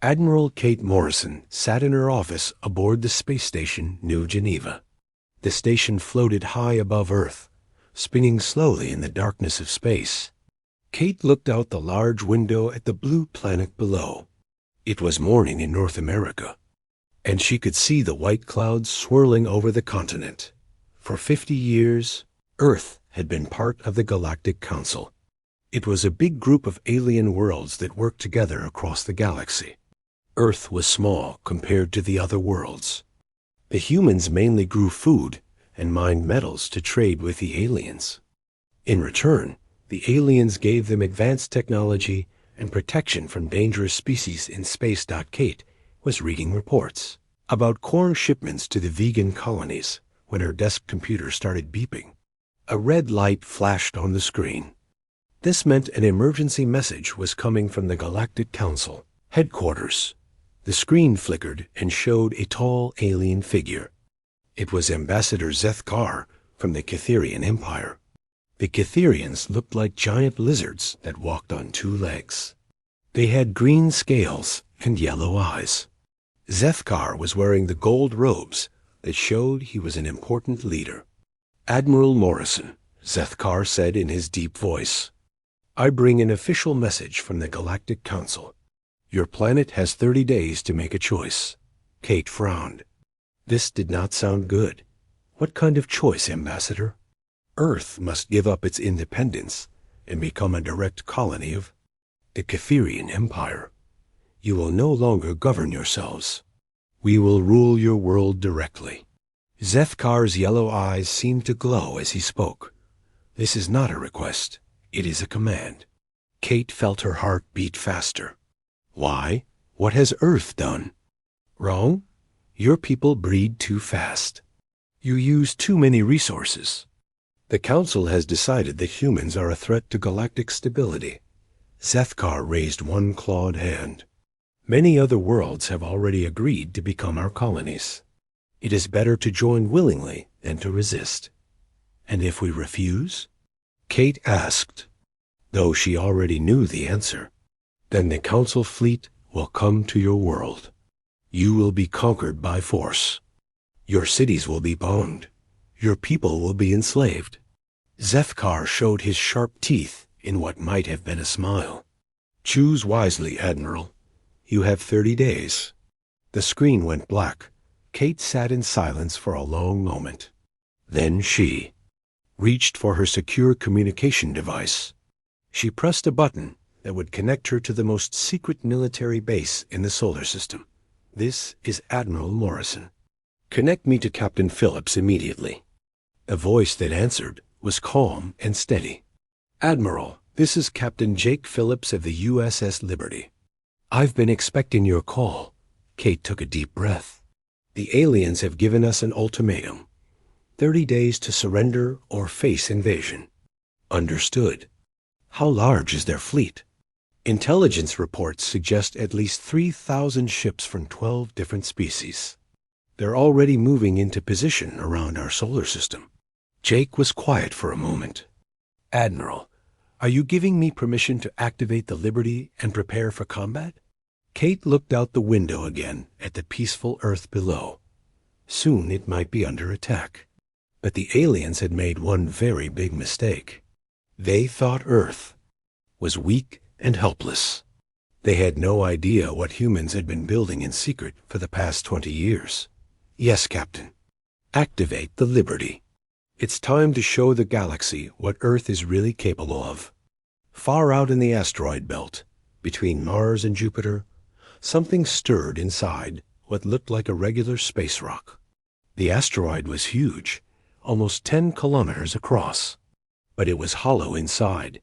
Admiral Kate Morrison sat in her office aboard the space station New Geneva. The station floated high above Earth, spinning slowly in the darkness of space. Kate looked out the large window at the blue planet below. It was morning in North America, and she could see the white clouds swirling over the continent. For 50 years, Earth had been part of the Galactic Council. It was a big group of alien worlds that worked together across the galaxy. Earth was small compared to the other worlds. The humans mainly grew food and mined metals to trade with the aliens. In return, the aliens gave them advanced technology and protection from dangerous species in space. Kate was reading reports about corn shipments to the vegan colonies when her desk computer started beeping. A red light flashed on the screen. This meant an emergency message was coming from the Galactic Council headquarters. The screen flickered and showed a tall alien figure. It was Ambassador Zethkar from the Catherian Empire. The Catherians looked like giant lizards that walked on 2 legs. They had green scales and yellow eyes. Zethkar was wearing the gold robes that showed he was an important leader. Admiral Morrison, Zethkar said in his deep voice, "I bring an official message from the Galactic Council. Your planet has 30 days to make a choice." Kate frowned. This did not sound good. What kind of choice, Ambassador? Earth must give up its independence and become a direct colony of the Catherian Empire. You will no longer govern yourselves. We will rule your world directly. Zethkar's yellow eyes seemed to glow as he spoke. This is not a request. It is a command. Kate felt her heart beat faster. Why? What has Earth done? Wrong? Your people breed too fast. You use too many resources. The Council has decided that humans are a threat to galactic stability. Zethkar raised one clawed hand. Many other worlds have already agreed to become our colonies. It is better to join willingly than to resist. And if we refuse? Kate asked, though she already knew the answer. Then the Council fleet will come to your world. You will be conquered by force. Your cities will be bombed. Your people will be enslaved. Zethkar showed his sharp teeth in what might have been a smile. Choose wisely, Admiral. You have 30 days. The screen went black. Kate sat in silence for a long moment. Then she reached for her secure communication device. She pressed a button that would connect her to the most secret military base in the solar system. This is Admiral Morrison. Connect me to Captain Phillips immediately. A voice that answered was calm and steady. Admiral, this is Captain Jake Phillips of the USS Liberty. I've been expecting your call. Kate took a deep breath. The aliens have given us an ultimatum. 30 days to surrender or face invasion. Understood. How large is their fleet? Intelligence reports suggest at least 3,000 ships from 12 different species. They're already moving into position around our solar system. Jake was quiet for a moment. Admiral, are you giving me permission to activate the Liberty and prepare for combat? Kate looked out the window again at the peaceful Earth below. Soon it might be under attack. But the aliens had made one very big mistake. They thought Earth was weak and helpless. They had no idea what humans had been building in secret for the past 20 years. Yes, Captain. Activate the Liberty. It's time to show the galaxy what Earth is really capable of. Far out in the asteroid belt, between Mars and Jupiter, something stirred inside what looked like a regular space rock. The asteroid was huge, almost 10 kilometers across, but it was hollow inside.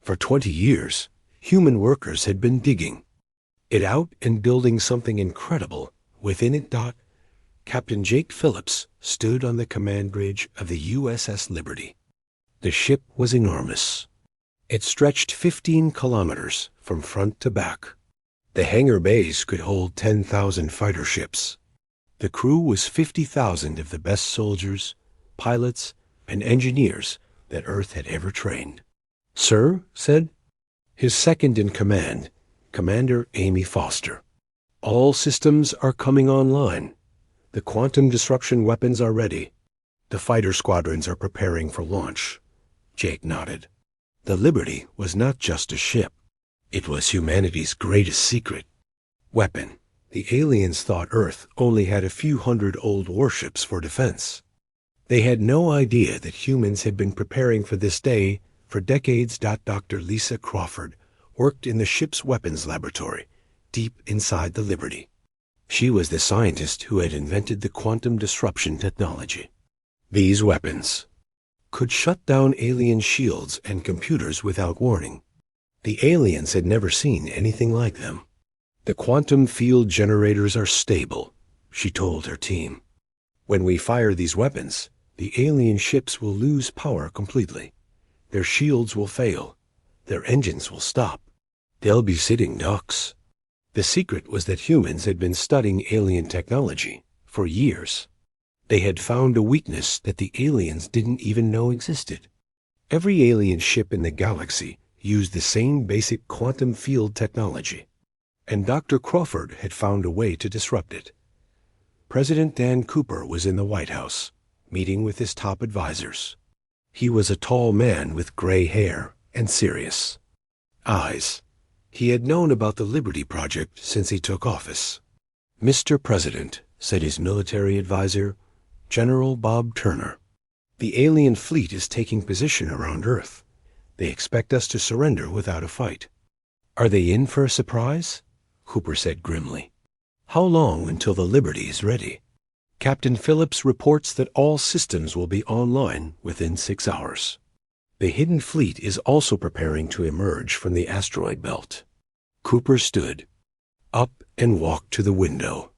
For 20 years, human workers had been digging it out and building something incredible within it. Captain Jake Phillips stood on the command bridge of the USS Liberty. The ship was enormous. It stretched 15 kilometers from front to back. The hangar bays could hold 10,000 fighter ships. The crew was 50,000 of the best soldiers, pilots, and engineers that Earth had ever trained. Sir, said his second in command, Commander Amy Foster. All systems are coming online. The quantum disruption weapons are ready. The fighter squadrons are preparing for launch. Jake nodded. The Liberty was not just a ship. It was humanity's greatest secret. Weapon. The aliens thought Earth only had a few hundred old warships for defense. They had no idea that humans had been preparing for this day for decades. Dr. Lisa Crawford worked in the ship's weapons laboratory, deep inside the Liberty. She was the scientist who had invented the quantum disruption technology. These weapons could shut down alien shields and computers without warning. The aliens had never seen anything like them. The quantum field generators are stable, she told her team. When we fire these weapons, the alien ships will lose power completely. Their shields will fail. Their engines will stop. They'll be sitting ducks. The secret was that humans had been studying alien technology for years. They had found a weakness that the aliens didn't even know existed. Every alien ship in the galaxy used the same basic quantum field technology, and Dr. Crawford had found a way to disrupt it. President Dan Cooper was in the White House, meeting with his top advisors. He was a tall man with gray hair and serious eyes. He had known about the Liberty Project since he took office. "Mr. President," said his military advisor, General Bob Turner, "the alien fleet is taking position around Earth. They expect us to surrender without a fight." "Are they in for a surprise?" Cooper said grimly. "How long until the Liberty is ready?" "Captain Phillips reports that all systems will be online within 6 hours. The hidden fleet is also preparing to emerge from the asteroid belt." Cooper stood up and walked to the window.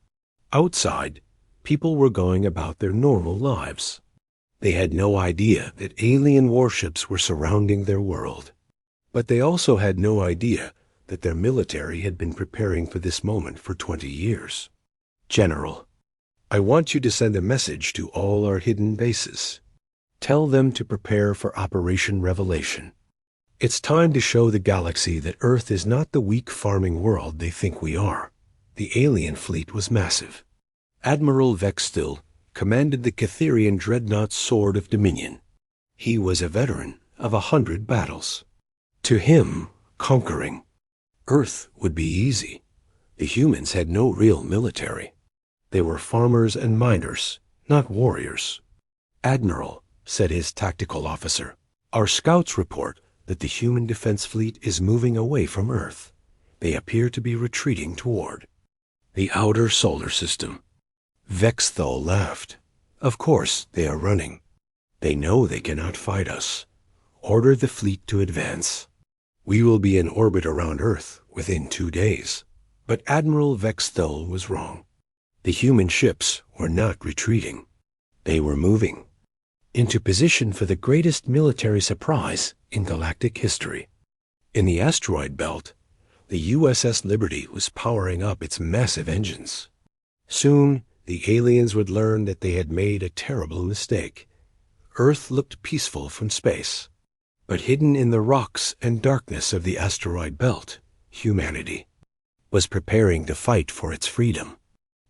Outside, people were going about their normal lives. They had no idea that alien warships were surrounding their world. But they also had no idea that their military had been preparing for this moment for 20 years. "General, I want you to send a message to all our hidden bases. Tell them to prepare for Operation Revelation. It's time to show the galaxy that Earth is not the weak farming world they think we are." The alien fleet was massive. Admiral Vextil commanded the Catherian dreadnought Sword of Dominion. He was a veteran of 100 battles. To him, conquering Earth would be easy. The humans had no real military. They were farmers and miners, not warriors. "Admiral," said his tactical officer, "our scouts report that the human defense fleet is moving away from Earth. They appear to be retreating toward the outer solar system." Vexthal laughed. "Of course they are running. They know they cannot fight us. Order the fleet to advance. We will be in orbit around Earth within 2 days." But Admiral Vexthal was wrong. The human ships were not retreating. They were moving into position for the greatest military surprise in galactic history. In the asteroid belt, the USS Liberty was powering up its massive engines. Soon, the aliens would learn that they had made a terrible mistake. Earth looked peaceful from space, but hidden in the rocks and darkness of the asteroid belt, humanity was preparing to fight for its freedom.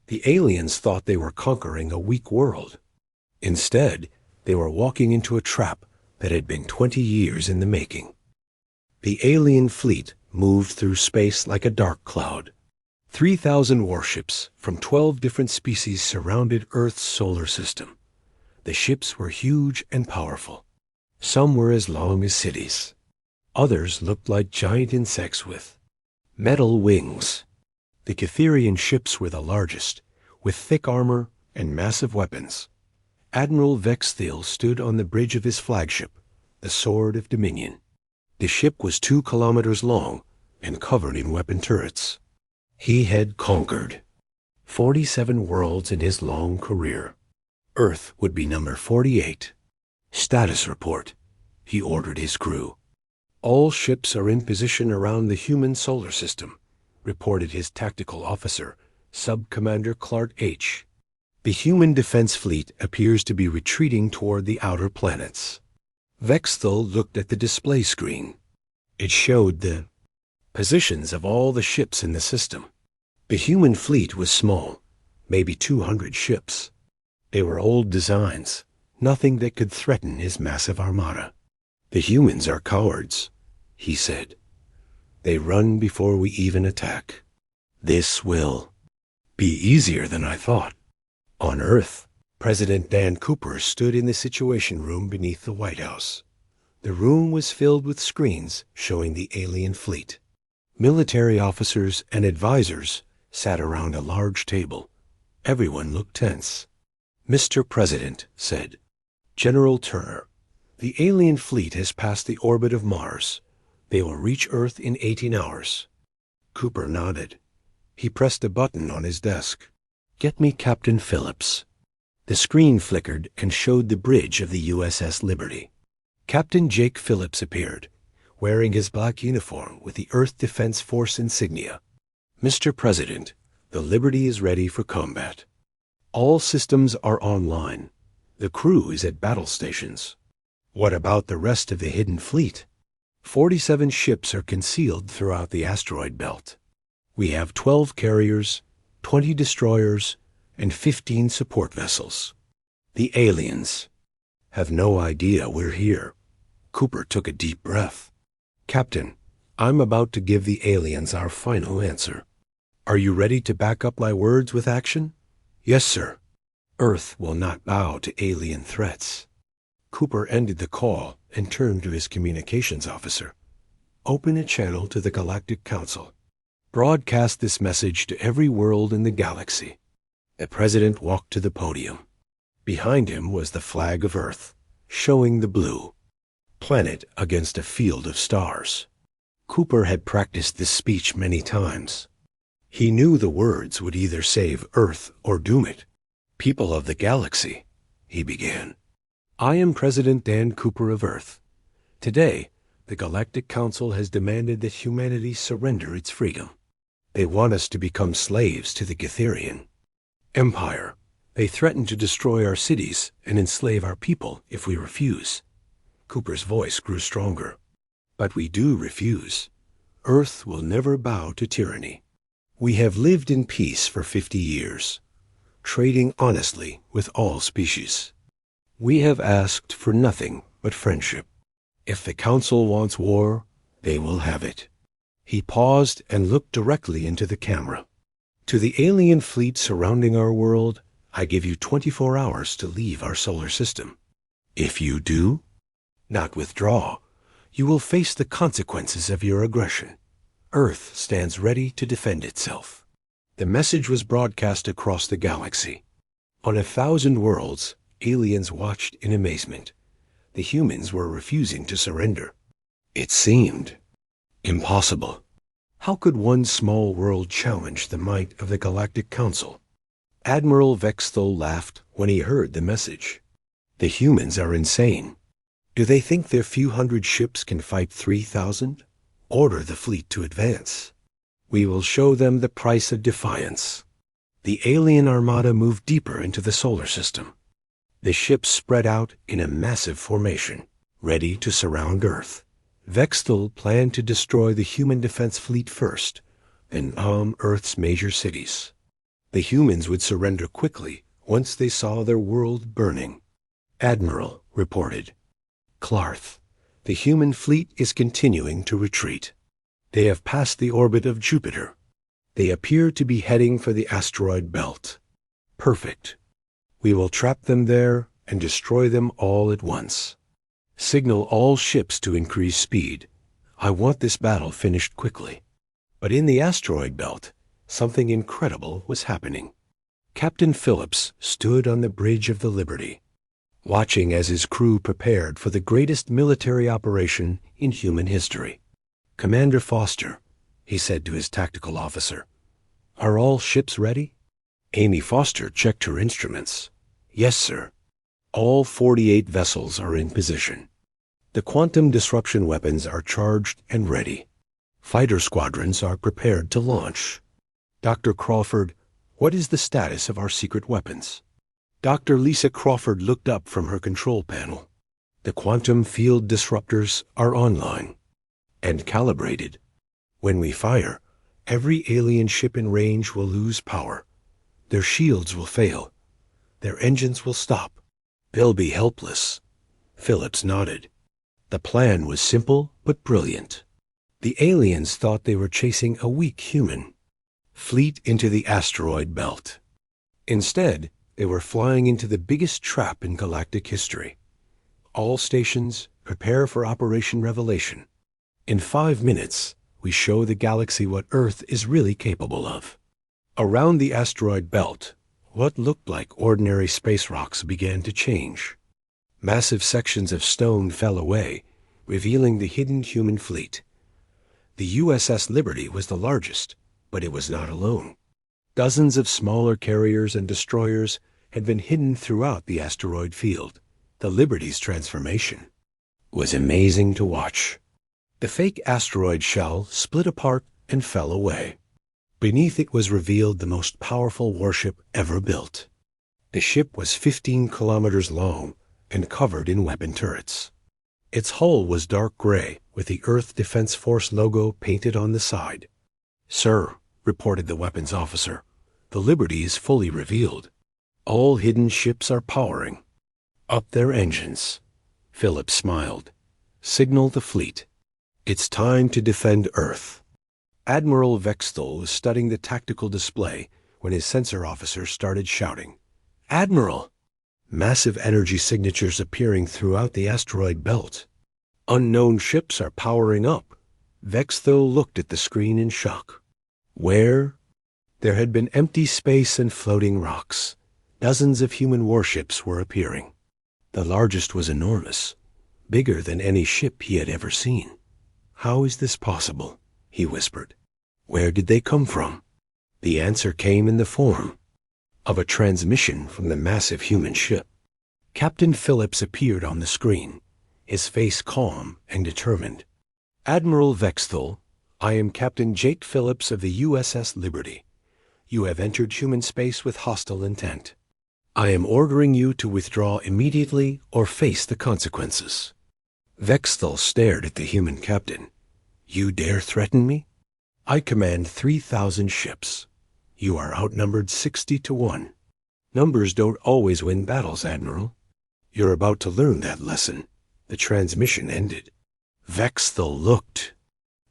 The aliens thought they were conquering a weak world. Instead, they were walking into a trap that had been 20 years in the making. The alien fleet moved through space like a dark cloud. 3,000 warships from 12 different species surrounded Earth's solar system. The ships were huge and powerful. Some were as long as cities. Others looked like giant insects with metal wings. The Catherian ships were the largest, with thick armor and massive weapons. Admiral Vexthal stood on the bridge of his flagship, the Sword of Dominion. The ship was 2 kilometers long and covered in weapon turrets. He had conquered 47 worlds in his long career. Earth would be number 48. "Status report," he ordered his crew. "All ships are in position around the human solar system," reported his tactical officer, Sub-Commander Clark H. "The human defense fleet appears to be retreating toward the outer planets." Vexthal looked at the display screen. It showed the positions of all the ships in the system. The human fleet was small, maybe 200 ships. They were old designs, nothing that could threaten his massive armada. The humans are cowards, he said. They run before we even attack. This will be easier than I thought. On Earth, President Dan Cooper stood in the Situation Room beneath the White House. The room was filled with screens showing the alien fleet. Military officers and advisors sat around a large table. Everyone looked tense. Mr. President said, General Turner, the alien fleet has passed the orbit of Mars. They will reach Earth in 18 hours. Cooper nodded. He pressed a button on his desk. Get me Captain Phillips. The screen flickered and showed the bridge of the USS Liberty. Captain Jake Phillips appeared, wearing his black uniform with the Earth Defense Force insignia. Mr. President, the Liberty is ready for combat. All systems are online. The crew is at battle stations. What about the rest of the hidden fleet? 47 ships are concealed throughout the asteroid belt. We have 12 carriers, 20 destroyers, and 15 support vessels. The aliens have no idea we're here. Cooper took a deep breath. Captain, I'm about to give the aliens our final answer. Are you ready to back up my words with action? Yes, sir. Earth will not bow to alien threats. Cooper ended the call and turned to his communications officer. Open a channel to the Galactic Council. Broadcast this message to every world in the galaxy. The president walked to the podium. Behind him was the flag of Earth, showing the blue planet against a field of stars. Cooper had practiced this speech many times. He knew the words would either save Earth or doom it. People of the galaxy, he began. I am President Dan Cooper of Earth. Today, the Galactic Council has demanded that humanity surrender its freedom. They want us to become slaves to the Githerian Empire. They threaten to destroy our cities and enslave our people if we refuse. Cooper's voice grew stronger. But we do refuse. Earth will never bow to tyranny. We have lived in peace for 50 years, trading honestly with all species. We have asked for nothing but friendship. If the Council wants war, they will have it. He paused and looked directly into the camera. To the alien fleet surrounding our world, I give you 24 hours to leave our solar system. If you do not withdraw, you will face the consequences of your aggression. Earth stands ready to defend itself. The message was broadcast across the galaxy. On 1,000 worlds, aliens watched in amazement. The humans were refusing to surrender. It seemed impossible. How could one small world challenge the might of the Galactic Council? Admiral Vexthal laughed when he heard the message. The humans are insane. Do they think their few hundred ships can fight 3,000? Order the fleet to advance. We will show them the price of defiance. The alien armada moved deeper into the solar system. The ships spread out in a massive formation, ready to surround Earth. Vexthal planned to destroy the human defense fleet first, then bomb Earth's major cities. The humans would surrender quickly once they saw their world burning. Admiral reported, Clarth, the human fleet is continuing to retreat. They have passed the orbit of Jupiter. They appear to be heading for the asteroid belt. Perfect. We will trap them there and destroy them all at once. Signal all ships to increase speed. I want this battle finished quickly. But in the asteroid belt, something incredible was happening. Captain Phillips stood on the bridge of the Liberty, watching as his crew prepared for the greatest military operation in human history. Commander Foster, he said to his tactical officer, are all ships ready? Amy Foster checked her instruments. Yes, sir. All 48 vessels are in position. The quantum disruption weapons are charged and ready. Fighter squadrons are prepared to launch. Dr. Crawford, what is the status of our secret weapons? Dr. Lisa Crawford looked up from her control panel. The quantum field disruptors are online and calibrated. When we fire, Every alien ship in range will lose power. Their shields will fail. Their engines will stop. They'll be helpless. Phillips nodded. The plan was simple but brilliant. The aliens thought they were chasing a weak human fleet into the asteroid belt. Instead, they were flying into the biggest trap in galactic history. All stations, prepare for Operation Revelation. In 5 minutes, we show the galaxy what Earth is really capable of. Around the asteroid belt, what looked like ordinary space rocks began to change. Massive sections of stone fell away, revealing the hidden human fleet. The USS Liberty was the largest, but it was not alone. Dozens of smaller carriers and destroyers had been hidden throughout the asteroid field. The Liberty's transformation was amazing to watch. The fake asteroid shell split apart and fell away. Beneath it was revealed the most powerful warship ever built. The ship was 15 kilometers long and covered in weapon turrets. Its hull was dark gray with the Earth Defense Force logo painted on the side. "Sir," reported the weapons officer, "the Liberty is fully revealed. All hidden ships are powering up their engines." Phillips smiled. "Signal the fleet. It's time to defend Earth." Admiral Vexthal was studying the tactical display when his sensor officer started shouting, "Admiral!" Massive energy signatures appearing throughout the asteroid belt. Unknown ships are powering up. Vexthal looked at the screen in shock. Where? There had been empty space and floating rocks. Dozens of human warships were appearing. The largest was enormous, bigger than any ship he had ever seen. "How is this possible?" he whispered. "Where did they come from?" The answer came in the form of a transmission from the massive human ship. Captain Phillips appeared on the screen, his face calm and determined. "Admiral Vexthal, I am Captain Jake Phillips of the USS Liberty. You have entered human space with hostile intent. I am ordering you to withdraw immediately or face the consequences." Vexthal stared at the human captain. "You dare threaten me? I command 3,000 ships. You are outnumbered 60 to 1. Numbers don't always win battles, Admiral. You're about to learn that lesson." The transmission ended. Vexthal looked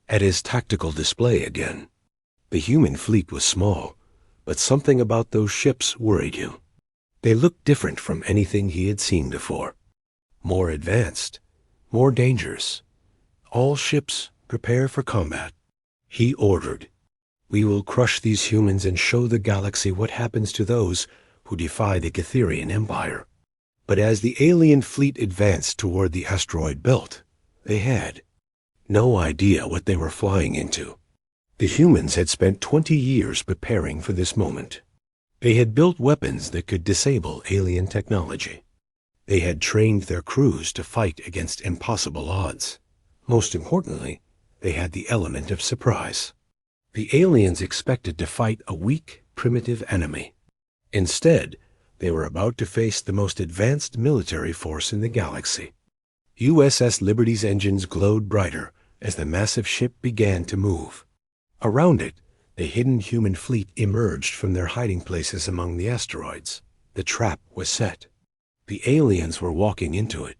at his tactical display again. The human fleet was small, but something about those ships worried him. They looked different from anything he had seen before. More advanced, more dangerous. "All ships, prepare for combat," he ordered. "We will crush these humans and show the galaxy what happens to those who defy the Gatherian Empire." But as the alien fleet advanced toward the asteroid belt, they had no idea what they were flying into. The humans had spent 20 years preparing for this moment. They had built weapons that could disable alien technology. They had trained their crews to fight against impossible odds. Most importantly, they had the element of surprise. The aliens expected to fight a weak, primitive enemy. Instead, they were about to face the most advanced military force in the galaxy. USS Liberty's engines glowed brighter as the massive ship began to move. Around it, the hidden human fleet emerged from their hiding places among the asteroids. The trap was set. The aliens were walking into it.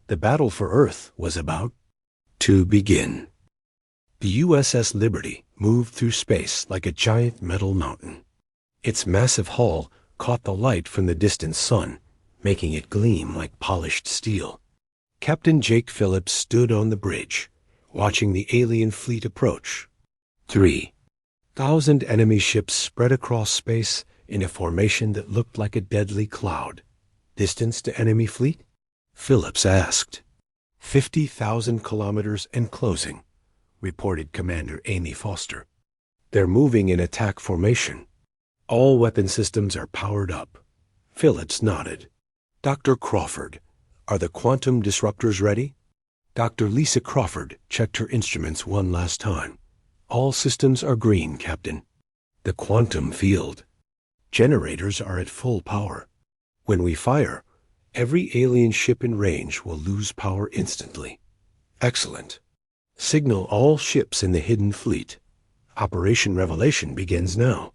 The battle for Earth was about to begin. The USS Liberty moved through space like a giant metal mountain. Its massive hull caught the light from the distant sun, making it gleam like polished steel. Captain Jake Phillips stood on the bridge, watching the alien fleet approach. 3,000 enemy ships spread across space in a formation that looked like a deadly cloud. "Distance to enemy fleet?" Phillips asked. 50,000 kilometers and closing, reported Commander Amy Foster. "They're moving in attack formation. All weapon systems are powered up." Phillips nodded. "Dr. Crawford, are the quantum disruptors ready?" Dr. Lisa Crawford checked her instruments one last time. "All systems are green, Captain." "The quantum field. Generators are at full power. When we fire, every alien ship in range will lose power instantly." "Excellent. Signal all ships in the hidden fleet. Operation Revelation begins now.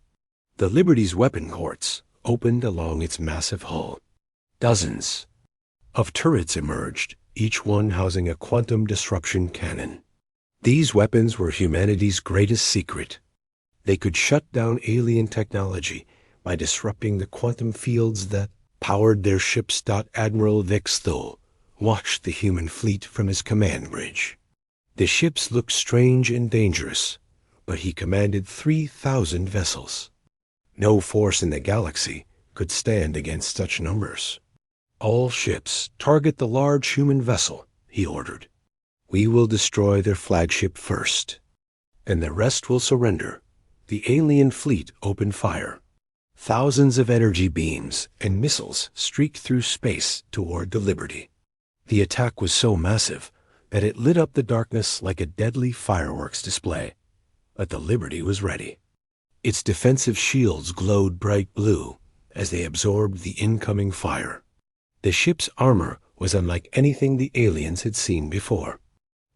The Liberty's weapon courts opened along its massive hull. Dozens of turrets emerged, each one housing a quantum disruption cannon. These weapons were humanity's greatest secret. They could shut down alien technology by disrupting the quantum fields that powered their ships. Admiral Vexthul watched the human fleet from his command bridge. The ships looked strange and dangerous, but he commanded 3,000 vessels. No force in the galaxy could stand against such numbers. All ships target the large human vessel, he ordered. We will destroy their flagship first, and the rest will surrender. The alien fleet opened fire. Thousands of energy beams and missiles streaked through space toward the Liberty. The attack was so massive that it lit up the darkness like a deadly fireworks display. But the Liberty was ready. Its defensive shields glowed bright blue as they absorbed the incoming fire. The ship's armor was unlike anything the aliens had seen before.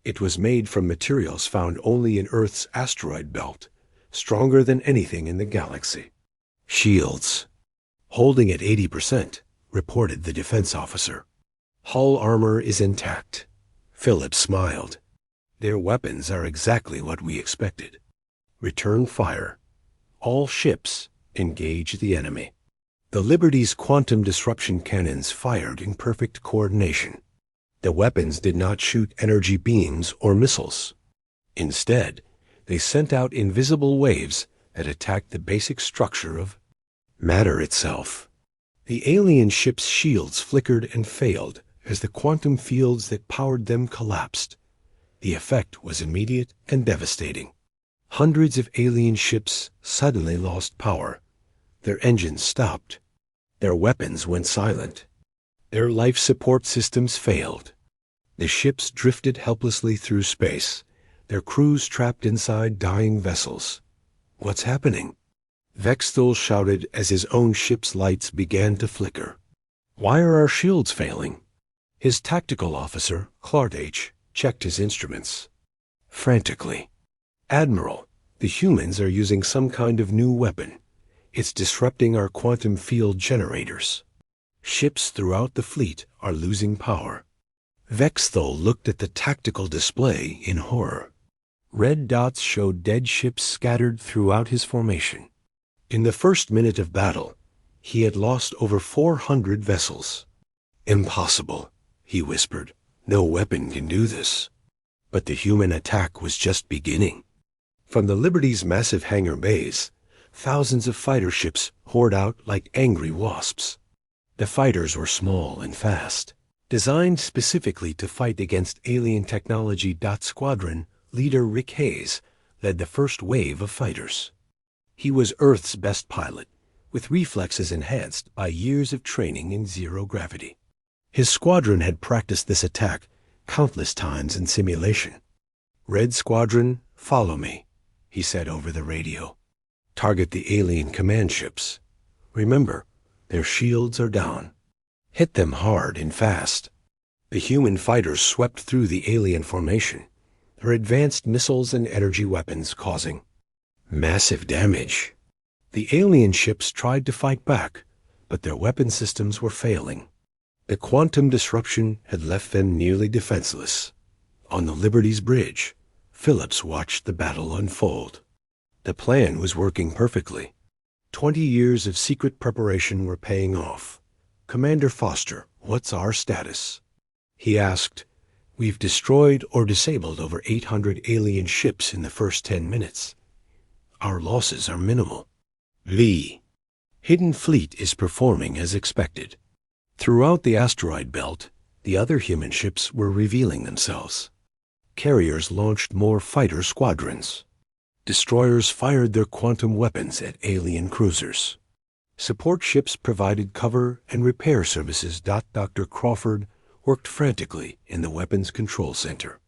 It was made from materials found only in Earth's asteroid belt, stronger than anything in the galaxy. Shields. Holding at 80%, reported the defense officer. Hull armor is intact. Phillips smiled. Their weapons are exactly what we expected. Return fire. All ships engage the enemy. The Liberty's quantum disruption cannons fired in perfect coordination. The weapons did not shoot energy beams or missiles. Instead, they sent out invisible waves that attacked the basic structure of matter itself. The alien ship's shields flickered and failed as the quantum fields that powered them collapsed. The effect was immediate and devastating. Hundreds of alien ships suddenly lost power. Their engines stopped. Their weapons went silent. Their life support systems failed. The ships drifted helplessly through space, their crews trapped inside dying vessels. What's happening? Vexthul shouted as his own ship's lights began to flicker. Why are our shields failing? His tactical officer, Clartage, checked his instruments. Frantically. Admiral, the humans are using some kind of new weapon. It's disrupting our quantum field generators. Ships throughout the fleet are losing power. Vexthul looked at the tactical display in horror. Red dots showed dead ships scattered throughout his formation. In the first minute of battle, he had lost over 400 vessels. Impossible, he whispered. No weapon can do this. But the human attack was just beginning. From the Liberty's massive hangar bays, thousands of fighter ships poured out like angry wasps. The fighters were small and fast, designed specifically to fight against alien technology. Squadron leader Rick Hayes led the first wave of fighters. He was Earth's best pilot, with reflexes enhanced by years of training in zero gravity. His squadron had practiced this attack countless times in simulation. Red Squadron, follow me, he said over the radio. Target the alien command ships. Remember, their shields are down. Hit them hard and fast. The human fighters swept through the alien formation, their advanced missiles and energy weapons causing massive damage. The alien ships tried to fight back, but their weapon systems were failing. The quantum disruption had left them nearly defenseless. On the Liberty's bridge, Phillips watched the battle unfold. The plan was working perfectly. 20 years of secret preparation were paying off. Commander Foster, what's our status? He asked. We've destroyed or disabled over 800 alien ships in the first 10 minutes. Our losses are minimal. The Hidden Fleet is performing as expected. Throughout the asteroid belt, the other human ships were revealing themselves. Carriers launched more fighter squadrons. Destroyers fired their quantum weapons at alien cruisers. Support ships provided cover and repair services. Dr. Crawford worked frantically in the weapons control center.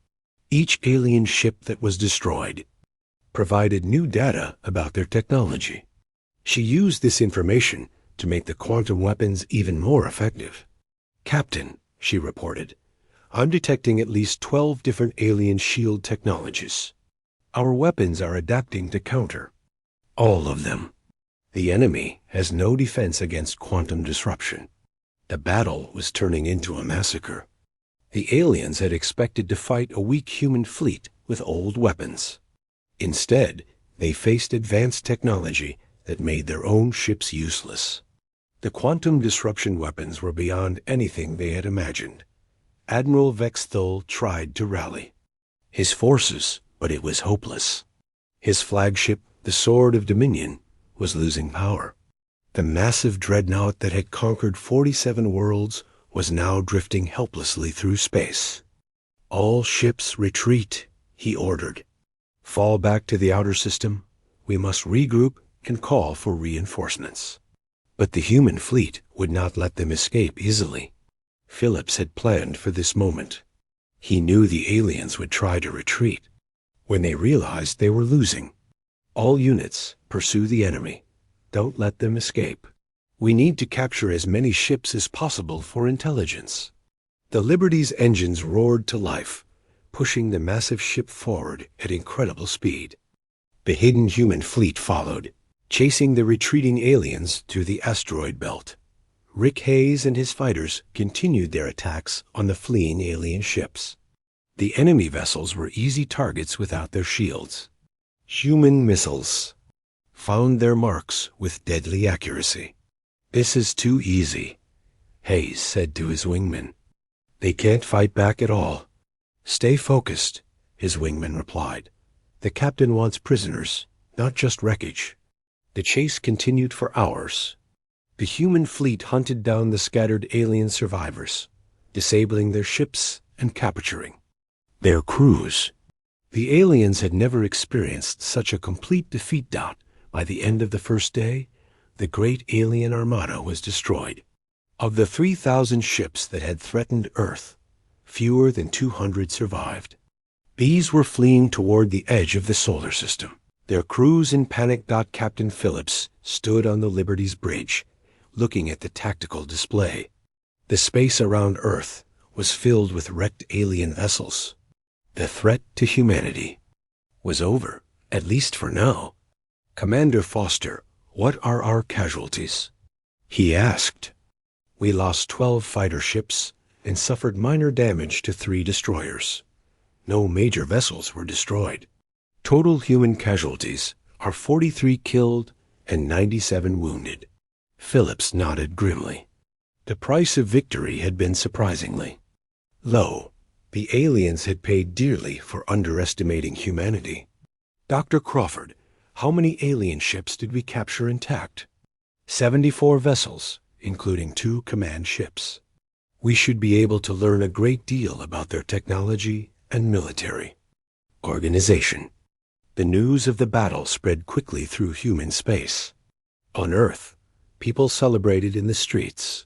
Each alien ship that was destroyed provided new data about their technology. She used this information to make the quantum weapons even more effective. Captain, she reported, I'm detecting at least 12 different alien shield technologies. Our weapons are adapting to counter. All of them. The enemy has no defense against quantum disruption. The battle was turning into a massacre. The aliens had expected to fight a weak human fleet with old weapons. Instead, they faced advanced technology that made their own ships useless. The quantum disruption weapons were beyond anything they had imagined. Admiral Vexthul tried to rally his forces, but it was hopeless. His flagship, the Sword of Dominion, was losing power. The massive dreadnought that had conquered 47 worlds was now drifting helplessly through space. All ships retreat, he ordered. Fall back to the outer system. We must regroup and call for reinforcements. But the human fleet would not let them escape easily. Phillips had planned for this moment. He knew the aliens would try to retreat. When they realized they were losing, all units, pursue the enemy. Don't let them escape. We need to capture as many ships as possible for intelligence. The Liberty's engines roared to life, pushing the massive ship forward at incredible speed. The hidden human fleet followed, chasing the retreating aliens through the asteroid belt. Rick Hayes and his fighters continued their attacks on the fleeing alien ships. The enemy vessels were easy targets without their shields. Human missiles found their marks with deadly accuracy. This is too easy, Hayes said to his wingman. They can't fight back at all. Stay focused, his wingman replied. The captain wants prisoners, not just wreckage. The chase continued for hours. The human fleet hunted down the scattered alien survivors, disabling their ships and capturing their crews. The aliens had never experienced such a complete defeat. By the end of the first day, the great alien armada was destroyed. Of the 3,000 ships that had threatened Earth, fewer than 200 survived. These were fleeing toward the edge of the solar system. Their crews in panic. Captain Phillips stood on the Liberty's bridge, looking at the tactical display. The space around Earth was filled with wrecked alien vessels. The threat to humanity was over, at least for now. Commander Foster, what are our casualties? He asked. We lost 12 fighter ships and suffered minor damage to 3 destroyers. No major vessels were destroyed. Total human casualties are 43 killed and 97 wounded. Phillips nodded grimly. The price of victory had been surprisingly low. The aliens had paid dearly for underestimating humanity. Dr. Crawford, how many alien ships did we capture intact? 74 vessels, including 2 command ships. We should be able to learn a great deal about their technology and military organization. The news of the battle spread quickly through human space. On Earth, people celebrated in the streets.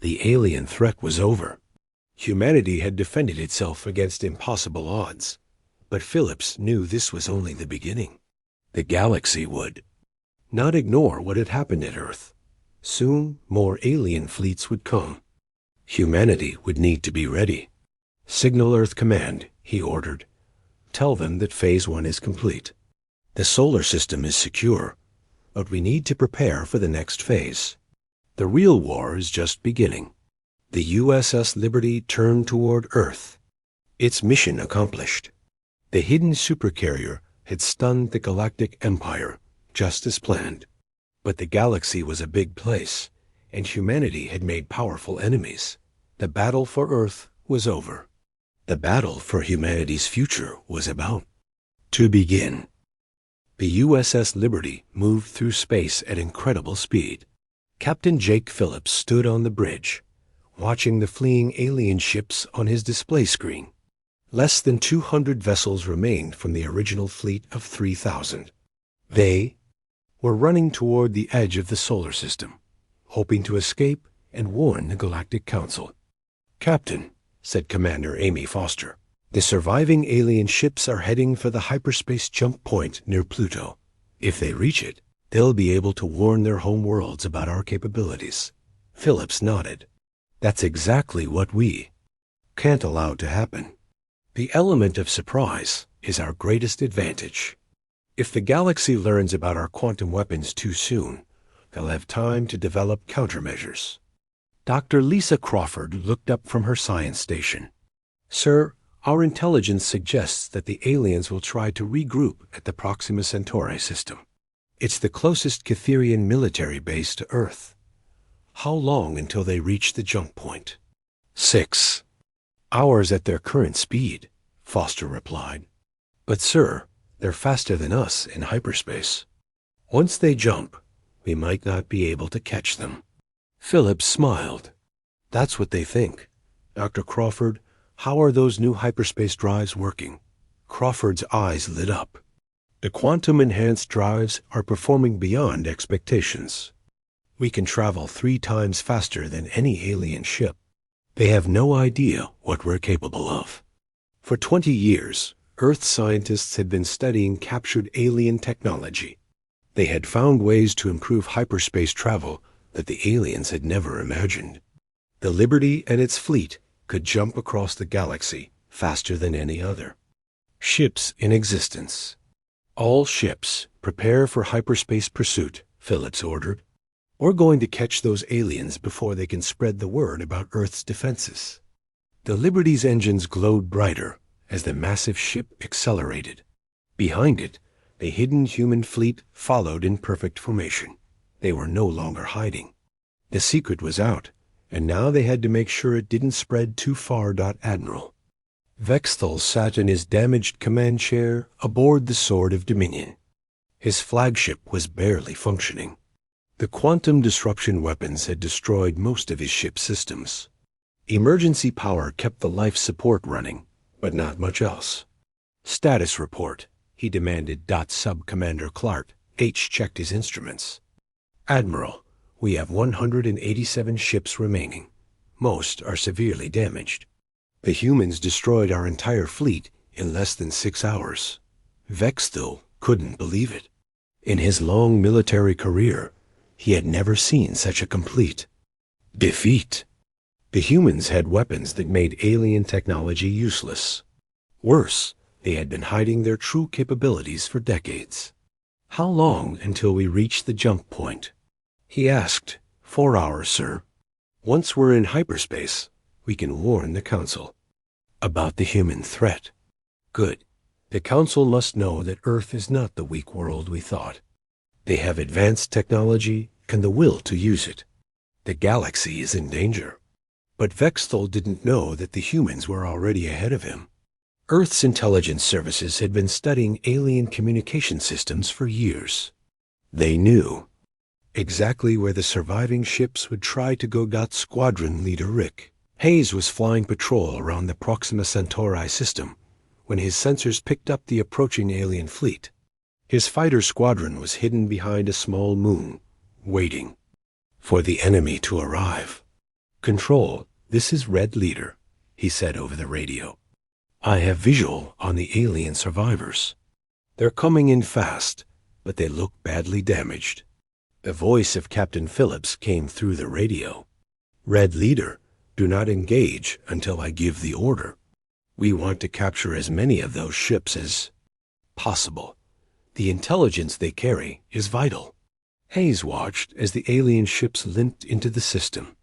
The alien threat was over. Humanity had defended itself against impossible odds, but Phillips knew this was only the beginning. The galaxy would not ignore what had happened at Earth. Soon, more alien fleets would come. Humanity would need to be ready. Signal Earth Command, he ordered. Tell them that Phase 1 is complete. The solar system is secure, but we need to prepare for the next phase. The real war is just beginning. The USS Liberty turned toward Earth. Its mission accomplished. The hidden supercarrier had stunned the Galactic Empire, just as planned. But the galaxy was a big place, and humanity had made powerful enemies. The battle for Earth was over. The battle for humanity's future was about to begin. The USS Liberty moved through space at incredible speed. Captain Jake Phillips stood on the bridge, watching the fleeing alien ships on his display screen. Less than 200 vessels remained from the original fleet of 3,000. They were running toward the edge of the solar system, hoping to escape and warn the Galactic Council. Captain, said Commander Amy Foster, the surviving alien ships are heading for the hyperspace jump point near Pluto. If they reach it, they'll be able to warn their home worlds about our capabilities. Phillips nodded. That's exactly what we can't allow to happen. The element of surprise is our greatest advantage. If the galaxy learns about our quantum weapons too soon, they'll have time to develop countermeasures. Dr. Lisa Crawford looked up from her science station. Sir, our intelligence suggests that the aliens will try to regroup at the Proxima Centauri system. It's the closest Catherian military base to Earth. How long until they reach the jump point? 6 hours at their current speed, Foster replied. But sir, they're faster than us in hyperspace. Once they jump, we might not be able to catch them. Phillips smiled. That's what they think. Dr. Crawford, how are those new hyperspace drives working? Crawford's eyes lit up. The quantum-enhanced drives are performing beyond expectations. We can travel 3 times faster than any alien ship. They have no idea what we're capable of. For 20 years, Earth scientists had been studying captured alien technology. They had found ways to improve hyperspace travel that the aliens had never imagined. The Liberty and its fleet could jump across the galaxy faster than any other. Ships in existence. All ships, prepare for hyperspace pursuit, Phillips ordered. We're going to catch those aliens before they can spread the word about Earth's defenses. The Liberty's engines glowed brighter as the massive ship accelerated. Behind it, the hidden human fleet followed in perfect formation. They were no longer hiding. The secret was out, and now they had to make sure it didn't spread too far. Admiral Vexthal sat in his damaged command chair aboard the Sword of Dominion. His flagship was barely functioning. The quantum disruption weapons had destroyed most of his ship's systems. Emergency power kept the life support running, but not much else. Status report, he demanded. Sub-Commander Clark H checked his instruments. Admiral, we have 187 ships remaining. Most are severely damaged. The humans destroyed our entire fleet in less than 6 hours. Vexthal couldn't believe it. In his long military career, he had never seen such a complete defeat. The humans had weapons that made alien technology useless. Worse, they had been hiding their true capabilities for decades. How long until we reach the jump point? He asked. 4 hours, sir. Once we're in hyperspace, we can warn the Council about the human threat. Good. The Council must know that Earth is not the weak world we thought. They have advanced technology and the will to use it. The galaxy is in danger. But Vexthal didn't know that the humans were already ahead of him. Earth's intelligence services had been studying alien communication systems for years. They knew exactly where the surviving ships would try to go. Squadron Leader Rick Hayes was flying patrol around the Proxima Centauri system when his sensors picked up the approaching alien fleet. His fighter squadron was hidden behind a small moon, waiting for the enemy to arrive. Control, this is Red Leader, he said over the radio. I have visual on the alien survivors. They're coming in fast, but they look badly damaged. The voice of Captain Phillips came through the radio. Red Leader, do not engage until I give the order. We want to capture as many of those ships as possible. The intelligence they carry is vital. Hayes watched as the alien ships limped into the system.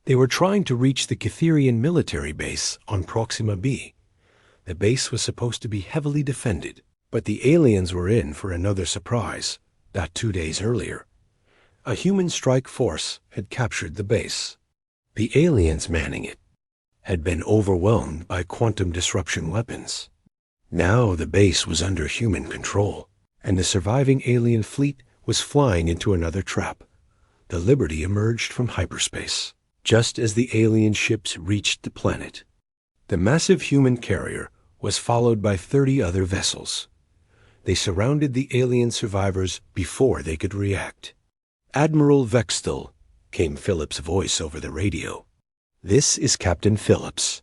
They were trying to reach the Catherian military base on Proxima B. The base was supposed to be heavily defended, but the aliens were in for another surprise. 2 days earlier, a human strike force had captured the base. The aliens manning it had been overwhelmed by quantum disruption weapons. Now the base was under human control, and the surviving alien fleet was flying into another trap. The Liberty emerged from hyperspace just as the alien ships reached the planet. The massive human carrier was followed by 30 other vessels. They surrounded the alien survivors before they could react. Admiral Vexthal, came Phillips' voice over the radio. This is Captain Phillips.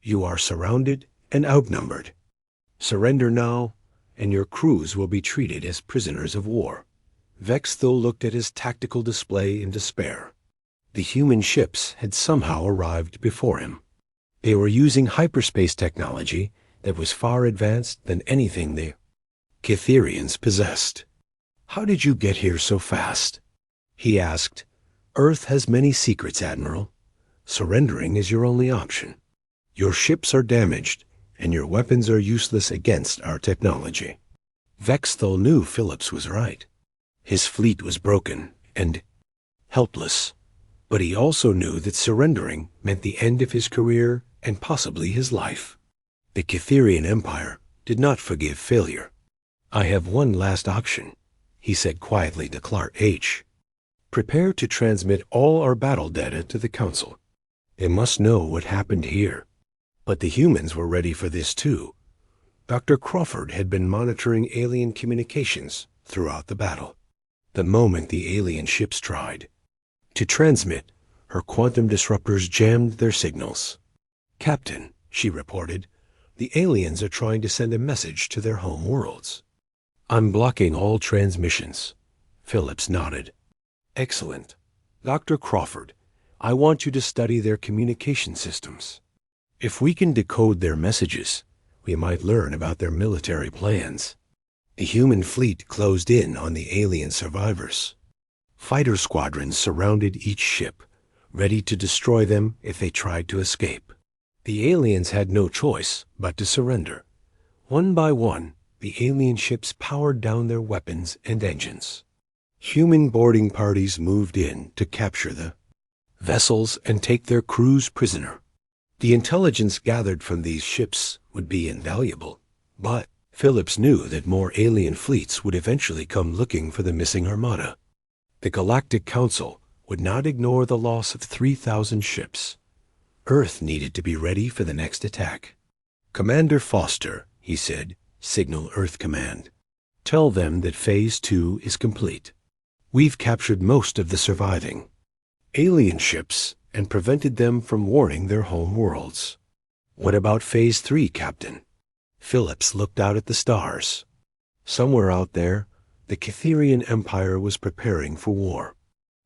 You are surrounded and outnumbered. Surrender now, and your crews will be treated as prisoners of war. Vexthal looked at his tactical display in despair. The human ships had somehow arrived before him. They were using hyperspace technology that was far advanced than anything the Cytherians possessed. "How did you get here so fast?" he asked. "Earth has many secrets, Admiral. Surrendering is your only option. Your ships are damaged, and your weapons are useless against our technology." Vexthal knew Phillips was right. His fleet was broken and helpless, but he also knew that surrendering meant the end of his career and possibly his life. The Cytherian Empire did not forgive failure. "I have one last option," he said quietly to Clark H. "Prepare to transmit all our battle data to the Council. They must know what happened here." But the humans were ready for this too. Dr. Crawford had been monitoring alien communications throughout the battle. The moment the alien ships tried to transmit, her quantum disruptors jammed their signals. "Captain," she reported, "the aliens are trying to send a message to their home worlds." "I'm blocking all transmissions." Phillips nodded. "Excellent. Dr. Crawford, I want you to study their communication systems. If we can decode their messages, we might learn about their military plans." The human fleet closed in on the alien survivors. Fighter squadrons surrounded each ship, ready to destroy them if they tried to escape. The aliens had no choice but to surrender. One by one, the alien ships powered down their weapons and engines. Human boarding parties moved in to capture the vessels and take their crews prisoner. The intelligence gathered from these ships would be invaluable, but Phillips knew that more alien fleets would eventually come looking for the missing armada. The Galactic Council would not ignore the loss of 3,000 ships. Earth needed to be ready for the next attack. "Commander Foster," he said, "signal Earth Command. Tell them that Phase 2 is complete. We've captured most of the surviving alien ships and prevented them from warning their home worlds." "What about Phase 3, Captain?" Phillips looked out at the stars. Somewhere out there, the Cytherian Empire was preparing for war.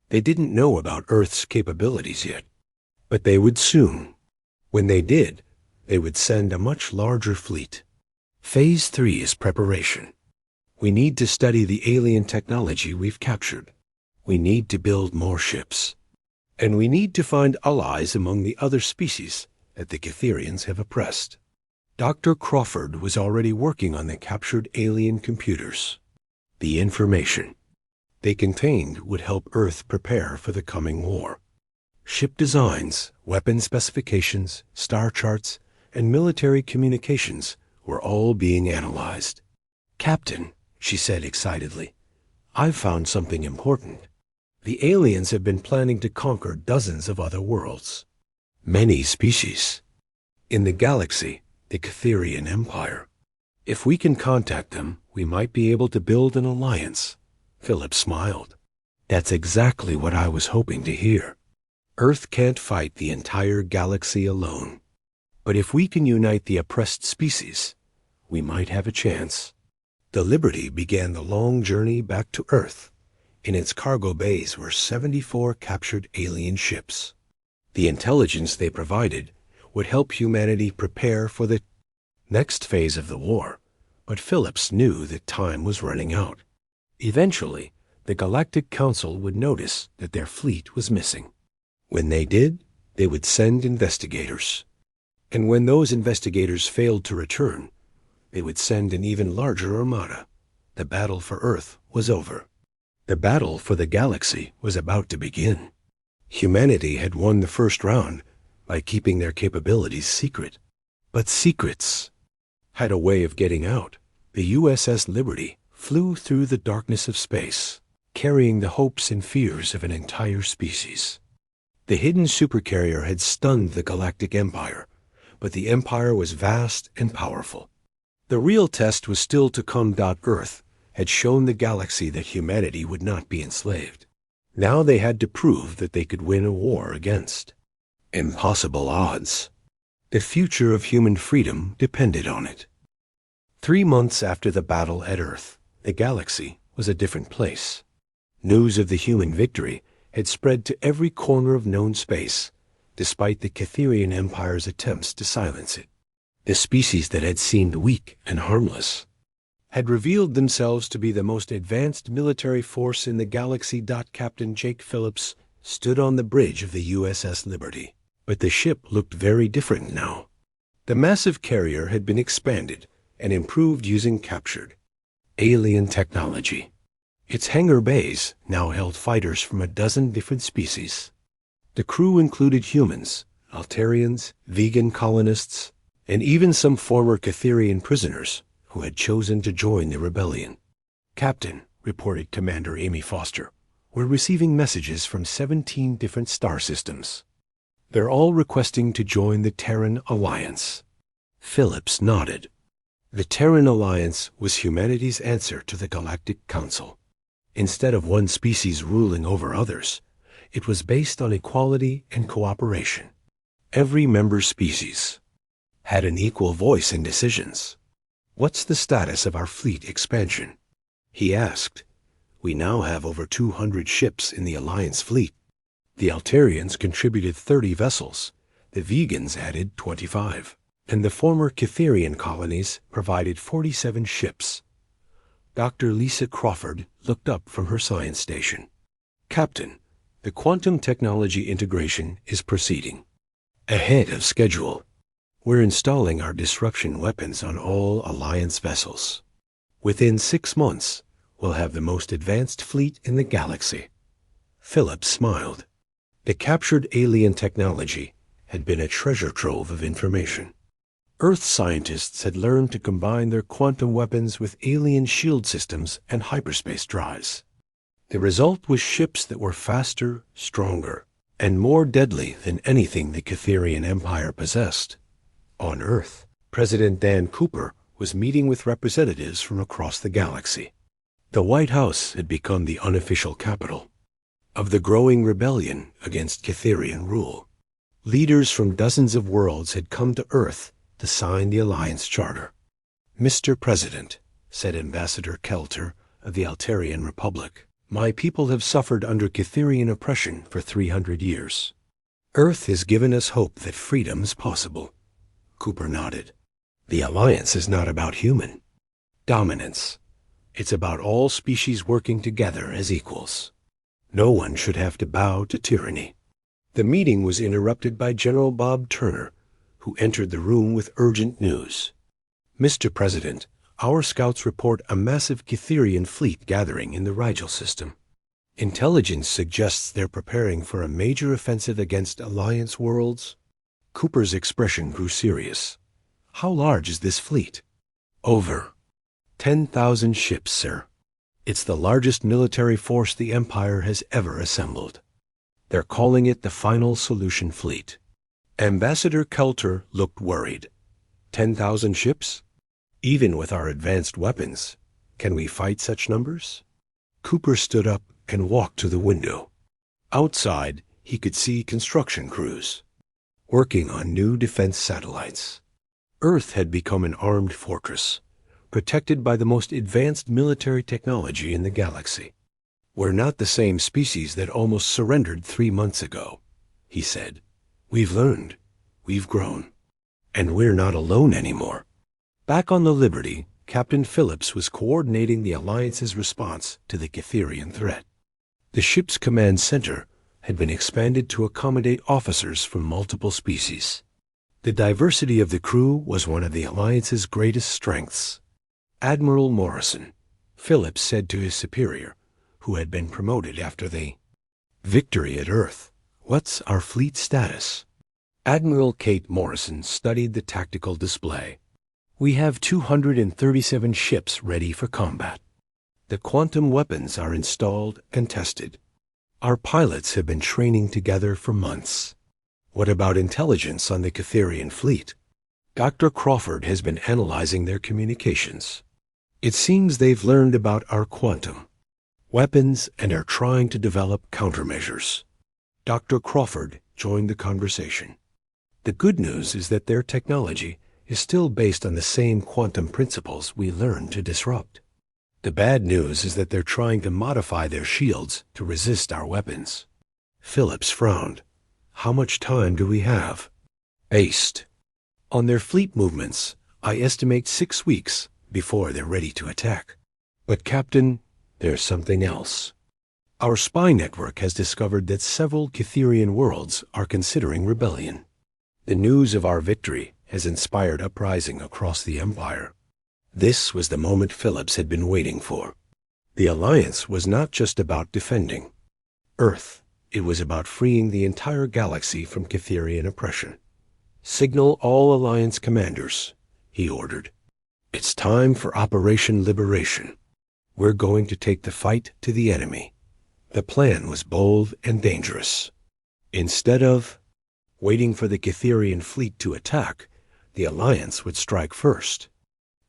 They didn't know about Earth's capabilities yet, but they would soon. When they did, they would send a much larger fleet. Phase 3 is preparation. We need to study the alien technology we've captured. We need to build more ships. And we need to find allies among the other species that the Cytherians have oppressed. Dr. Crawford was already working on the captured alien computers. The information they contained would help Earth prepare for the coming war. Ship designs, weapon specifications, star charts, and military communications were all being analyzed. "Captain," she said excitedly, "I've found something important. The aliens have been planning to conquer dozens of other worlds. Many species. In the galaxy, the Cytherian Empire. If we can contact them, we might be able to build an alliance." Philip smiled. "That's exactly what I was hoping to hear. Earth can't fight the entire galaxy alone. But if we can unite the oppressed species, we might have a chance." The Liberty began the long journey back to Earth. In its cargo bays were 74 captured alien ships. The intelligence they provided would help humanity prepare for the next phase of the war, but Phillips knew that time was running out. Eventually, the Galactic Council would notice that their fleet was missing. When they did, they would send investigators. And when those investigators failed to return, they would send an even larger armada. The battle for Earth was over. The battle for the galaxy was about to begin. Humanity had won the first round by keeping their capabilities secret. But secrets had a way of getting out. The USS Liberty flew through the darkness of space, carrying the hopes and fears of an entire species. The hidden supercarrier had stunned the Galactic Empire, but the Empire was vast and powerful. The real test was still to come. Earth had shown the galaxy that humanity would not be enslaved. Now they had to prove that they could win a war against impossible odds. The future of human freedom depended on it. 3 months after the battle at Earth, the galaxy was a different place. News of the human victory had spread to every corner of known space, despite the Cytherian Empire's attempts to silence it. The species that had seemed weak and harmless had revealed themselves to be the most advanced military force in the galaxy. Captain Jake Phillips stood on the bridge of the USS Liberty. But the ship looked very different now. The massive carrier had been expanded and improved using captured alien technology. Its hangar bays now held fighters from a dozen different species. The crew included humans, Altarians, vegan colonists, and even some former Catherian prisoners who had chosen to join the rebellion. "Captain," reported Commander Amy Foster, "we're receiving messages from 17 different star systems. They're all requesting to join the Terran Alliance." Phillips nodded. The Terran Alliance was humanity's answer to the Galactic Council. Instead of one species ruling over others, it was based on equality and cooperation. Every member species had an equal voice in decisions. "What's the status of our fleet expansion?" he asked. "We now have over 200 ships in the Alliance fleet. The Altarians contributed 30 vessels, the vegans added 25, and the former Catherian colonies provided 47 ships." Dr. Lisa Crawford looked up from her science station. "Captain, the quantum technology integration is proceeding ahead of schedule. We're installing our disruption weapons on all Alliance vessels. Within 6 months, we'll have the most advanced fleet in the galaxy." Phillips smiled. The captured alien technology had been a treasure trove of information. Earth scientists had learned to combine their quantum weapons with alien shield systems and hyperspace drives. The result was ships that were faster, stronger, and more deadly than anything the Catherian Empire possessed. On Earth, President Dan Cooper was meeting with representatives from across the galaxy. The White House had become the unofficial capital of the growing rebellion against Catherian rule. Leaders from dozens of worlds had come to Earth to sign the Alliance Charter. "Mr. President," said Ambassador Kelter of the Altarian Republic, "my people have suffered under Catherian oppression for 300 years. Earth has given us hope that freedom is possible." Cooper nodded. "The Alliance is not about human dominance. It's about all species working together as equals. No one should have to bow to tyranny." The meeting was interrupted by General Bob Turner, who entered the room with urgent news. "Mr. President, our scouts report a massive Catherian fleet gathering in the Rigel system. Intelligence suggests they're preparing for a major offensive against Alliance worlds." Cooper's expression grew serious. "How large is this fleet?" "Over 10,000 ships, sir. It's the largest military force the Empire has ever assembled. They're calling it the Final Solution Fleet." Ambassador Kelter looked worried. 10,000 ships? Even with our advanced weapons, can we fight such numbers? Cooper stood up and walked to the window. Outside, he could see construction crews working on new defense satellites. Earth had become an armed fortress, protected by the most advanced military technology in the galaxy. "We're not the same species that almost surrendered 3 months ago," he said. "We've learned, we've grown, and we're not alone anymore." Back on the Liberty, Captain Phillips was coordinating the Alliance's response to the Catherian threat. The ship's command center had been expanded to accommodate officers from multiple species. The diversity of the crew was one of the Alliance's greatest strengths. "Admiral Morrison," Phillips said to his superior, who had been promoted after the victory at Earth, "what's our fleet status?" Admiral Kate Morrison studied the tactical display. "We have 237 ships ready for combat. The quantum weapons are installed and tested. Our pilots have been training together for months." "What about intelligence on the Catherian fleet?" "Dr. Crawford has been analyzing their communications. It seems they've learned about our quantum weapons and are trying to develop countermeasures." Dr. Crawford joined the conversation. "The good news is that their technology is still based on the same quantum principles we learned to disrupt. The bad news is that they're trying to modify their shields to resist our weapons." Phillips frowned. "How much time do we have?" "Based On their fleet movements, I estimate 6 weeks before they're ready to attack. But Captain, there's something else. Our spy network has discovered that several Cytherian worlds are considering rebellion. The news of our victory has inspired uprising across the Empire. This was the moment Phillips had been waiting for. The Alliance was not just about defending Earth. It was about freeing the entire galaxy from Cytherian oppression. "Signal all Alliance commanders," he ordered. "It's time for Operation Liberation. We're going to take the fight to the enemy." The plan was bold and dangerous. Instead of waiting for the Cytherian fleet to attack, the Alliance would strike first.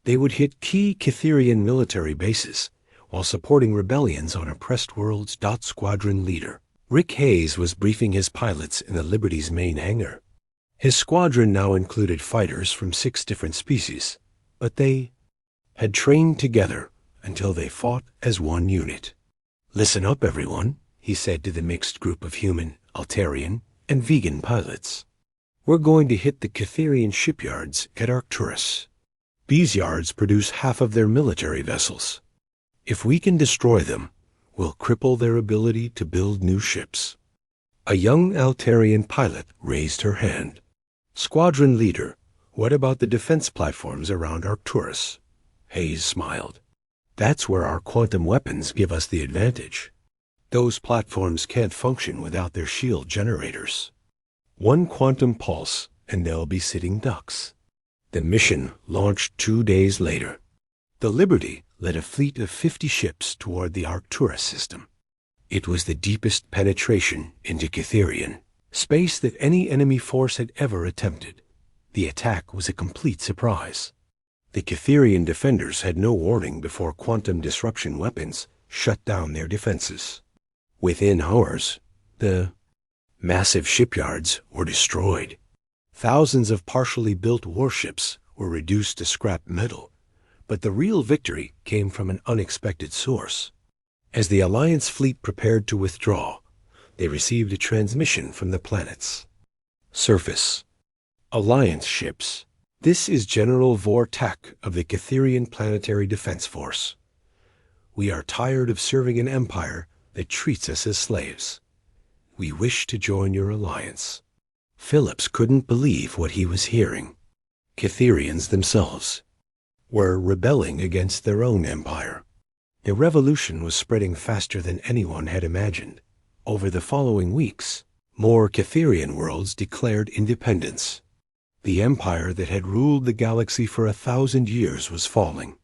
They would hit key Cytherian military bases while supporting rebellions on oppressed worlds. Squadron leader Rick Hayes was briefing his pilots in the Liberty's main hangar. His squadron now included fighters from 6 different species, but they had trained together until they fought as one unit. "Listen up, everyone," he said to the mixed group of human, Altarian, and vegan pilots. "We're going to hit the Cytherian shipyards at Arcturus. These yards produce half of their military vessels. If we can destroy them, we'll cripple their ability to build new ships." A young Altarian pilot raised her hand. "Squadron leader, what about the defense platforms around Arcturus?" Hayes smiled. "That's where our quantum weapons give us the advantage. Those platforms can't function without their shield generators. One quantum pulse, and they'll be sitting ducks." The mission launched 2 days later. The Liberty led a fleet of 50 ships toward the Arcturus system. It was the deepest penetration into Cytherian space that any enemy force had ever attempted. The attack was a complete surprise. The Cytherian defenders had no warning before quantum disruption weapons shut down their defenses. Within hours, the massive shipyards were destroyed. Thousands of partially built warships were reduced to scrap metal, but the real victory came from an unexpected source. As the Alliance fleet prepared to withdraw, they received a transmission from the planet's surface. "Alliance ships, this is General Vortak of the Cytherian Planetary Defense Force. We are tired of serving an empire that treats us as slaves. We wish to join your alliance." Phillips couldn't believe what he was hearing. Cytherians themselves were rebelling against their own empire. The revolution was spreading faster than anyone had imagined. Over the following weeks, more Cytherian worlds declared independence. The empire that had ruled the galaxy for 1,000 years was falling,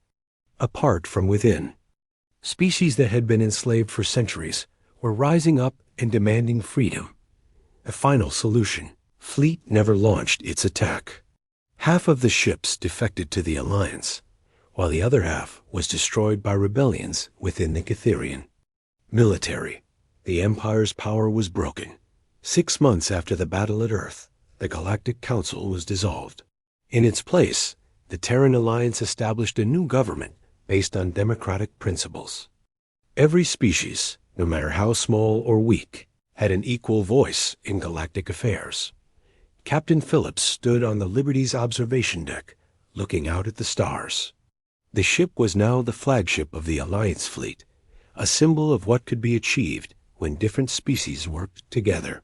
apart from within. Species that had been enslaved for centuries were rising up and demanding freedom. A final solution. Fleet never launched its attack. Half of the ships defected to the Alliance, while the other half was destroyed by rebellions within the Cytherian military. The Empire's power was broken. 6 months after the battle at Earth, the Galactic Council was dissolved. In its place, the Terran Alliance established a new government based on democratic principles. Every species, no matter how small or weak, had an equal voice in galactic affairs. Captain Phillips stood on the Liberty's observation deck, looking out at the stars. The ship was now the flagship of the Alliance fleet, a symbol of what could be achieved when different species worked together.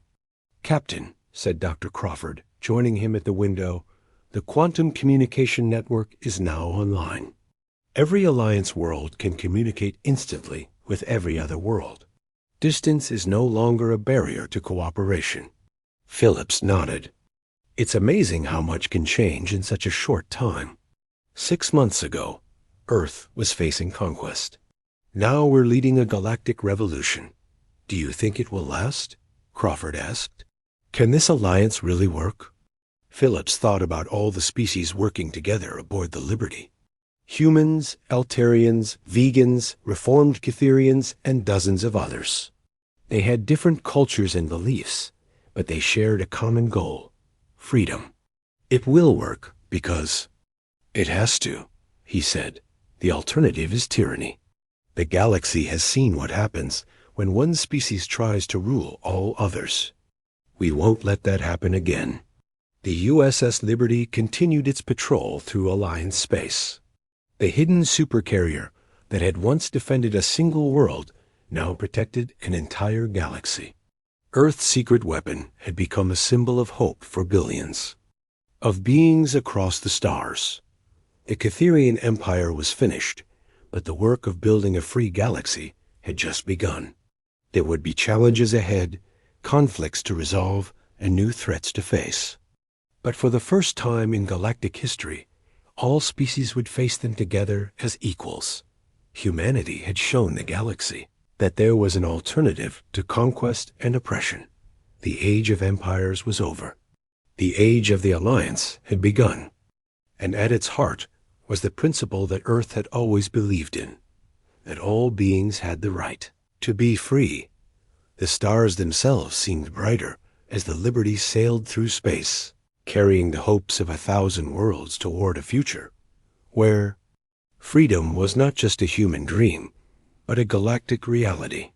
"Captain," said Dr. Crawford, joining him at the window, "the quantum communication network is now online. Every Alliance world can communicate instantly with every other world. Distance is no longer a barrier to cooperation." Phillips nodded. "It's amazing how much can change in such a short time. 6 months ago, Earth was facing conquest. Now we're leading a galactic revolution. Do you think it will last?" Crawford asked. "Can this alliance really work?" Phillips thought about all the species working together aboard the Liberty. Humans, Altarians, vegans, reformed Cytherians, and dozens of others. They had different cultures and beliefs, but they shared a common goal: freedom. "It will work because it has to," he said. "The alternative is tyranny. The galaxy has seen what happens when one species tries to rule all others. We won't let that happen again." The USS Liberty continued its patrol through Alliance space. The hidden supercarrier that had once defended a single world now protected an entire galaxy. Earth's secret weapon had become a symbol of hope for billions of beings across the stars. The Catherian Empire was finished, but the work of building a free galaxy had just begun. There would be challenges ahead, conflicts to resolve, and new threats to face. But for the first time in galactic history, all species would face them together as equals. Humanity had shown the galaxy that there was an alternative to conquest and oppression. The age of empires was over. The age of the Alliance had begun. And at its heart was the principle that Earth had always believed in, that all beings had the right to be free. The stars themselves seemed brighter as the Liberty sailed through space, carrying the hopes of 1,000 worlds toward a future where freedom was not just a human dream, but a galactic reality.